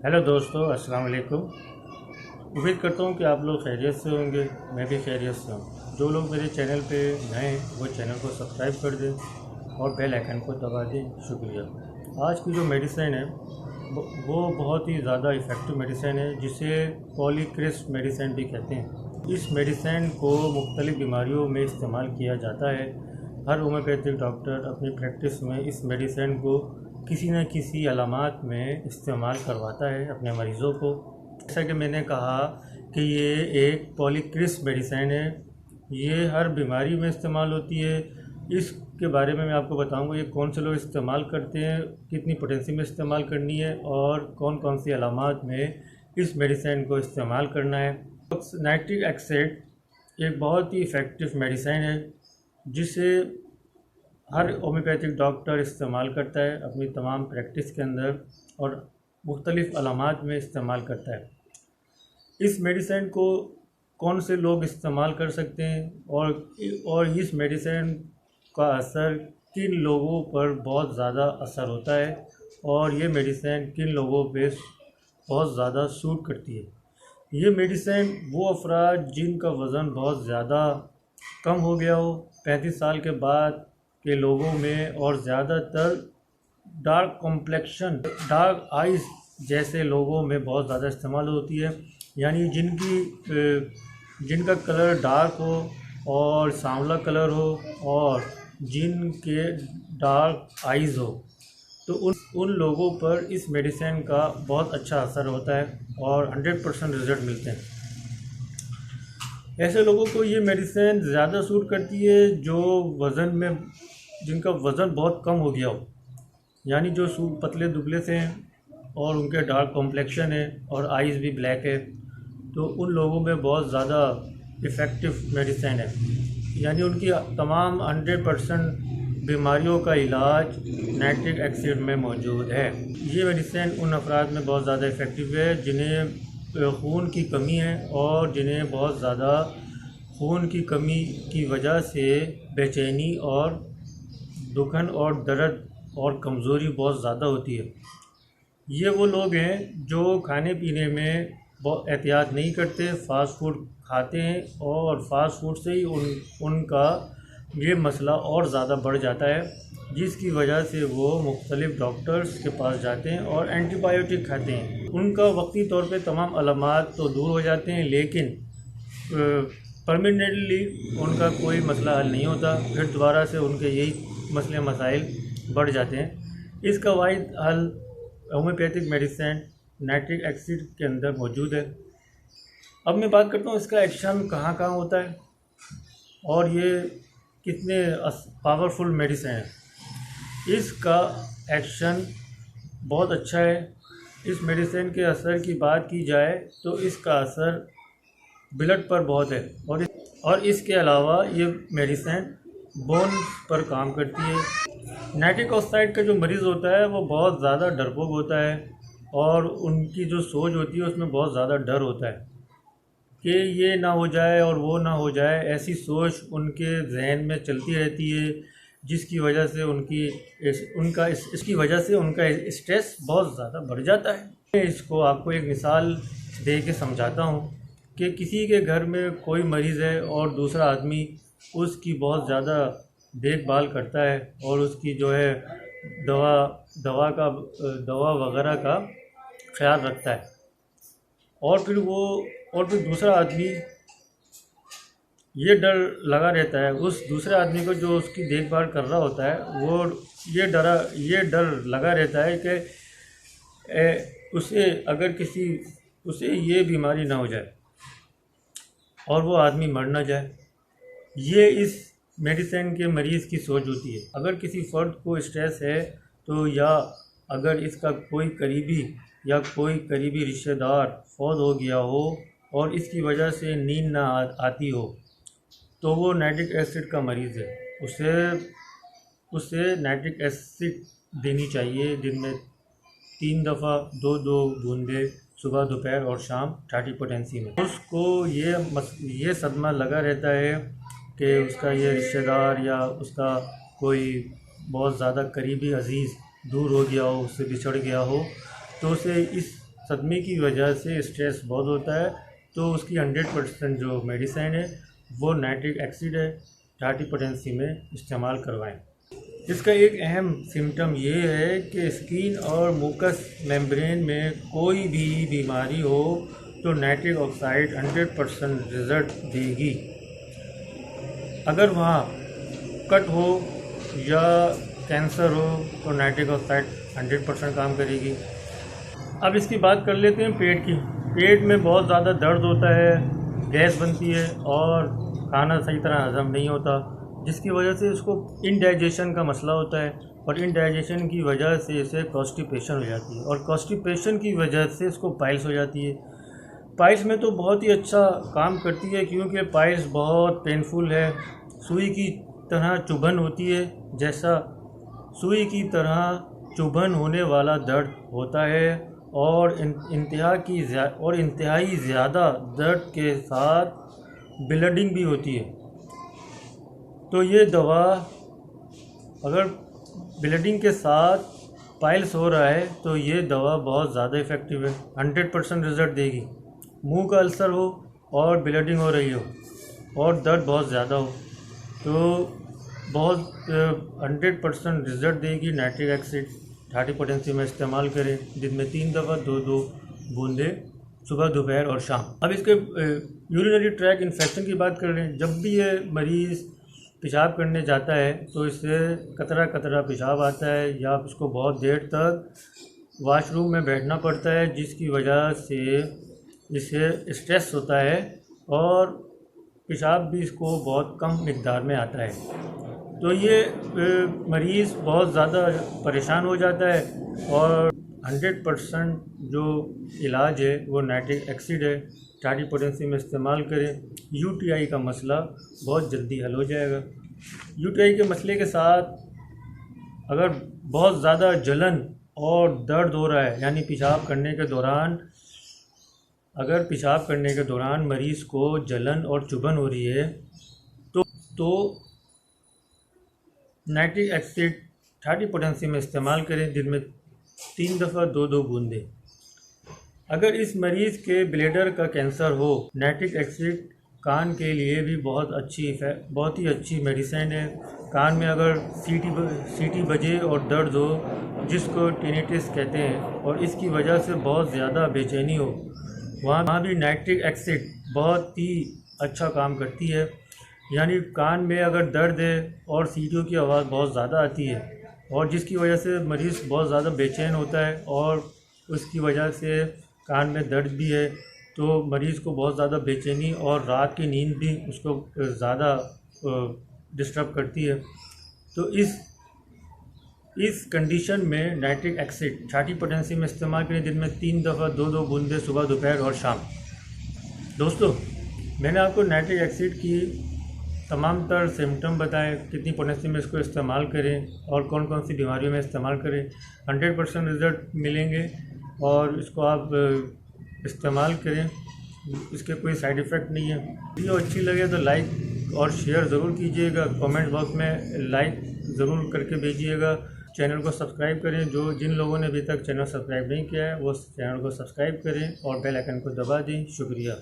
Hello दोस्तों, अस्सलाम वालेकुम। उम्मीद करता हूँ कि आप लोग खैरियत से होंगे। मैं भी खैरियत से हूँ। जो लोग मेरे चैनल पे नए हैं वो चैनल को सब्सक्राइब कर दें और बेल आइकन को दबा दें। शुक्रिया। आज की जो मेडिसिन है वो बहुत ही ज़्यादा इफ़ेक्टिव मेडिसिन है, जिसे पॉलीक्रिस्ट मेडिसिन भी कहते हैं। इस मेडिसिन को मुख्तलिफ़ बीमारियों में इस्तेमाल किया जाता है। हर होम्योपैथिक डॉक्टर अपनी प्रैक्टिस में इस मेडिसिन को किसी न किसी अलामात में इस्तेमाल करवाता है अपने मरीज़ों को। जैसा कि मैंने कहा कि ये एक पॉलीक्रिस्ट मेडिसिन है, ये हर बीमारी में इस्तेमाल होती है। इसके बारे में मैं आपको बताऊंगा ये कौन से लोग इस्तेमाल करते हैं, कितनी पोटेंसी में इस्तेमाल करनी है और कौन कौन सी अलामात में इस मेडिसिन को इस्तेमाल करना है। नाइट्रिक एसिड एक बहुत ही इफ़ेक्टिव मेडिसिन है, जिसे हर होम्योपैथिक डॉक्टर इस्तेमाल करता है अपनी तमाम प्रैक्टिस के अंदर और मुख्तलिफ़ अलामात में इस्तेमाल करता है। इस मेडिसिन को कौन से लोग इस्तेमाल कर सकते हैं और इस मेडिसिन का असर किन लोगों पर बहुत ज़्यादा असर होता है और ये मेडिसिन किन लोगों पे बहुत ज़्यादा सूट करती है। ये मेडिसिन वो अफराद जिनका वज़न बहुत ज़्यादा कम हो गया हो 35 साल के बाद के लोगों में, और ज़्यादातर डार्क कॉम्प्लेक्शन, डार्क आइज़ जैसे लोगों में बहुत ज़्यादा इस्तेमाल होती है। यानी जिनका कलर डार्क हो और सांवला कलर हो और जिनके डार्क आइज़ हो, तो उन लोगों पर इस मेडिसिन का बहुत अच्छा असर होता है और 100% रिज़ल्ट मिलते हैं। ऐसे लोगों को ये मेडिसिन ज़्यादा सूट करती है जिनका वज़न बहुत कम हो गया हो, यानी जो पतले दुबले से हैं और उनके डार्क कॉम्प्लेक्शन है और आइज़ भी ब्लैक है, तो उन लोगों में बहुत ज़्यादा इफ़ेक्टिव मेडिसिन है। यानी उनकी तमाम 100% बीमारियों का इलाज नाइट्रिक एसिड में मौजूद है। ये मेडिसिन उन अफराद में बहुत ज़्यादा इफ़ेक्टिव है जिन्हें खून की कमी है और जिन्हें बहुत ज़्यादा खून की कमी की वजह से बेचैनी और दुखन और दर्द और कमज़ोरी बहुत ज़्यादा होती है। ये वो लोग हैं जो खाने पीने में बहुत एहतियात नहीं करते, फ़ास्ट फूड खाते हैं और फ़ास्ट फूड से ही उनका ये मसला और ज़्यादा बढ़ जाता है, जिसकी वजह से वो मुख्तलिफ़ डॉक्टर्स के पास जाते हैं और एंटीबायोटिक खाते हैं। उनका वक्ती तौर पे तमाम अलामात तो दूर हो जाते हैं, लेकिन परमानेंटली उनका कोई मसला हल नहीं होता। फिर दोबारा से उनके यही मसले मसाइल बढ़ जाते हैं। इसका वाहिद हल होम्योपैथिक मेडिसिन नाइट्रिक एसिड के अंदर मौजूद है। अब मैं बात करता हूँ इसका एक्शन कहाँ कहाँ होता है और ये कितने पावरफुल मेडिसिन है। इसका एक्शन बहुत अच्छा है। इस मेडिसिन के असर की बात की जाए तो इसका असर ब्लड पर बहुत है और इसके अलावा ये मेडिसिन बोन्स पर काम करती है। नाइट्रिक ऑक्साइड का जो मरीज़ होता है वो बहुत ज़्यादा डरपोक होता है और उनकी जो सोच होती है उसमें बहुत ज़्यादा डर होता है कि ये ना हो जाए और वो ना हो जाए। ऐसी सोच उनके जहन में चलती रहती है, जिसकी वजह से इसकी वजह से उनका स्ट्रेस बहुत ज़्यादा बढ़ जाता है। मैं इसको आपको एक मिसाल दे के समझाता हूँ कि किसी के घर में कोई मरीज़ है और दूसरा आदमी उसकी बहुत ज़्यादा देखभाल करता है और उसकी जो है दवा वगैरह का ख्याल रखता है, और फिर दूसरा आदमी ये डर लगा रहता है उस दूसरे आदमी को जो उसकी देखभाल कर रहा होता है, वो ये डर लगा रहता है कि उसे ये बीमारी ना हो जाए और वो आदमी मर ना जाए। ये इस मेडिसिन के मरीज़ की सोच होती है। अगर किसी फ़र्द को स्ट्रेस है तो, या अगर इसका कोई करीबी रिश्तेदार फौत हो गया हो और इसकी वजह से नींद ना आती हो, तो वो नाइट्रिक एसिड का मरीज़ है। उसे नाइट्रिक एसिड देनी चाहिए दिन में 3 दफ़ा 2-2 बूंदे, सुबह दोपहर और शाम 30 पोटेंसी में। उसको ये सदमा लगा रहता है कि उसका ये रिश्तेदार या उसका कोई बहुत ज़्यादा करीबी अजीज़ दूर हो गया हो, उससे बिछड़ गया हो, तो उसे सदमे की वजह से स्ट्रेस बहुत होता है, तो उसकी 100% जो मेडिसिन है वो नाइट्रिक एसिड है, टार्डी पोटेंसी में इस्तेमाल करवाएं। इसका एक अहम सिम्टम ये है कि स्किन और मुकस मेम्ब्रेन में कोई भी बीमारी हो तो नाइट्रिक ऑक्साइड 100% रिजल्ट देगी। अगर वहाँ कट हो या कैंसर हो तो नाइट्रिक ऑक्साइड 100% काम करेगी। अब इसकी बात कर लेते हैं पेट की। पेट में बहुत ज़्यादा दर्द होता है, गैस बनती है और खाना सही तरह हजम नहीं होता, जिसकी वजह से इसको इनडाइजेशन का मसला होता है और इनडाइजेशन की वजह से इसे कॉन्स्टिपेशन हो जाती है और कॉन्स्टिपेशन की वजह से इसको पाइल्स हो जाती है। पाइल्स में तो बहुत ही अच्छा काम करती है क्योंकि पाइल्स बहुत पेनफुल है, सुई की तरह चुभन होती है, जैसा सुई की तरह चुभन होने वाला दर्द होता है और इंतहाई ज़्यादा दर्द के साथ ब्लीडिंग भी होती है। तो ये दवा अगर ब्लीडिंग के साथ पाइल्स हो रहा है तो ये दवा बहुत ज़्यादा इफ़ेक्टिव है, 100% रिज़ल्ट देगी। मुंह का अल्सर हो और ब्लीडिंग हो रही हो और दर्द बहुत ज़्यादा हो तो बहुत 100% रिज़ल्ट देगी नाइट्रिक एसिड। टार्डी पोटेंसी में इस्तेमाल करें, दिन में 3 दफ़ा 2-2 बूंदे, सुबह दोपहर और शाम। अब इसके यूरिनरी ट्रैक इन्फेक्शन की बात कर रहे हैं। जब भी ये मरीज़ पेशाब करने जाता है तो इससे कतरा कतरा पेशाब आता है या उसको बहुत देर तक वॉशरूम में बैठना पड़ता है, जिसकी वजह से इसे स्ट्रेस होता है और पेशाब भी इसको बहुत कम मिक़दार में आता है। तो ये मरीज़ बहुत ज़्यादा परेशान हो जाता है और 100% जो इलाज है वो नाइट्रिक एसिड है। टार्डी पोटेंसी में इस्तेमाल करें, यूटीआई का मसला बहुत जल्दी हल हो जाएगा। यूटीआई के मसले के साथ अगर बहुत ज़्यादा जलन और दर्द हो रहा है, यानी पेशाब करने के दौरान मरीज़ को जलन और चुभन हो रही है तो नाइट्रिक एसिड टार्डी पोटेंसी में इस्तेमाल करें, दिन में 3 दफ़ा 2-2 बूंदे। अगर इस मरीज़ के ब्लैडर का कैंसर हो, नाइट्रिक एसिड कान के लिए भी बहुत ही अच्छी मेडिसिन है। कान में अगर सीटी बजे और दर्द हो, जिसको टिनिटिस कहते हैं, और इसकी वजह से बहुत ज़्यादा बेचैनी हो, वहाँ भी नाइट्रिक एसिड बहुत ही अच्छा काम करती है। यानी कान में अगर दर्द है और सीटियों की आवाज़ बहुत ज़्यादा आती है और जिसकी वजह से मरीज़ बहुत ज़्यादा बेचैन होता है और उसकी वजह से कान में दर्द भी है, तो मरीज़ को बहुत ज़्यादा बेचैनी और रात की नींद भी उसको ज़्यादा डिस्टर्ब करती है। तो इस कंडीशन में नाइट्रिक एसिड टार्डी पोटेंसी में इस्तेमाल करें, दिन में 3 दफ़ा 2-2 बूंदे, सुबह दोपहर और शाम। दोस्तों, मैंने आपको नाइट्रिक एसिड की तमाम तर सिम्टम बताएं, कितनी पोटेंसी में इसको इस्तेमाल करें और कौन कौन सी बीमारियों में इस्तेमाल करें। 100% रिज़ल्ट मिलेंगे और इसको आप इस्तेमाल करें, इसके कोई साइड इफ़ेक्ट नहीं है। वीडियो अच्छी लगे तो लाइक और शेयर ज़रूर कीजिएगा, कमेंट बॉक्स में लाइक ज़रूर करके भेजिएगा। चैनल को सब्सक्राइब करें, जिन लोगों ने अभी तक चैनल सब्सक्राइब नहीं किया है वो चैनल को सब्सक्राइब करें और बेल आइकन को दबा दें। शुक्रिया।